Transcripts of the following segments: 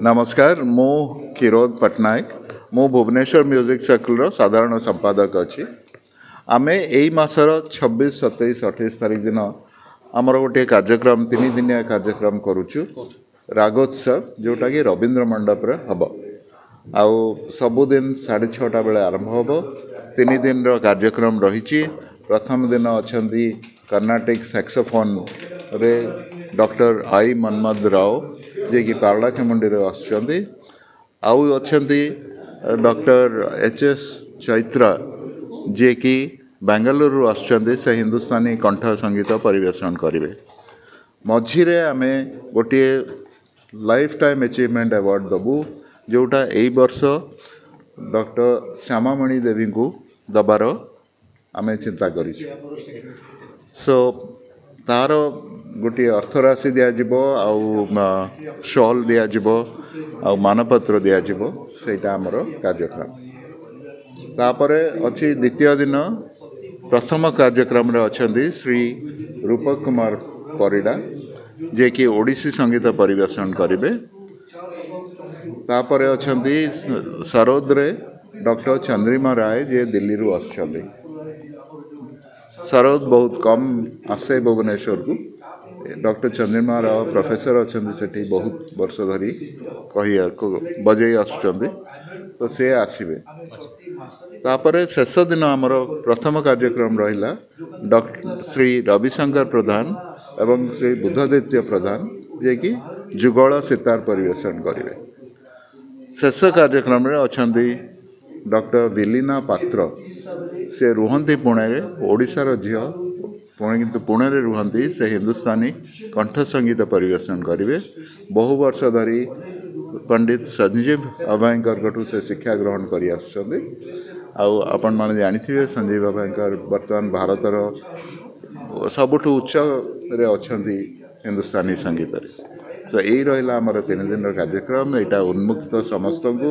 नमस्कार मु किरोद पट्टनायक मु भुवनेश्वर म्यूजिक सर्कल साधारण संपादक अच्छी आमे यही मासर 26, 27, 28 तारीख दिन आमर गोटे कार्यक्रम 3 दिनिया कार्यक्रम करुचु रागोत्सव जोटा कि रवींद्र मंडप हम आउ सबुदिन 6:30 बेले आरंभ हम 3 दिन कार्यक्रम रही। प्रथम दिन अच्छा कर्नाटिक सैक्सोफोन रे डॉक्टर आई मनमद राव जे कि पारलाखेमुंडी आउ अच्छा डॉक्टर एच.एस. चैत्रा जे कि बेंगलुरु आसुच्चंदी से हिंदुस्तानी कंठ संगीत परिवेशन करेंगे। मझीरे आमे गोटे लाइफ टाइम अचीवमेंट अवार्ड दबू जोटा यही वर्ष डॉक्टर श्यामामणि देवी को दबार आमे चिंता करी। सो तार गोटे अर्थराशि दिज्व शॉल दिज्व आ मानपत्र दिज्व सेटा आमर कार्यक्रम। तापरे अच्छी द्वितीय दिन प्रथम कार्यक्रम रे अछंती श्री रूपक कुमार परिडा जे कि ओडिसी संगीत परिवेशन करेंगे। तापरे अछंती सरोद रे डॉक्टर चंद्रिमा राय जे दिल्ली रु आछंती। सरोद बहुत कम आसे भुवनेश्वर को। डॉक्टर चंद्रिमा राव प्रोफेसर अच्छा सेठी बहुत वर्ष धरी कही बजे आसुच्चंदी तो से आसवे। तापरे शेष दिन आमर प्रथम कार्यक्रम रहिला डॉक्टर श्री रविशंकर प्रधान एवं श्री बुद्धदित्य प्रधान जे कि जुगल सितार परिवेशन करेंगे। शेष कार्यक्रम रे अछंती डॉक्टर विलीना पात्र से रुहंती पुणे ओडिशार झील पुणे किंतु पुणे रे रुहंती से हिंदुस्तानी कंठ संगीत परिवेशन करेंगे। बहु वर्ष धरी पंडित संजीव अभयंकर से शिक्षा ग्रहण कर आसुच्चंदी। आपण माने जानिथिबे संजीव अभयंकर वर्तमान भारतर सबुठु उच्च रे अछंती हिंदुस्तानी संगीत रे। तो यही रहा आमर 3 दिन कार्यक्रम। यहाँ उन्मुक्त समस्त को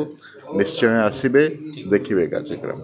निश्चय आसबे देखिए कार्यक्रम।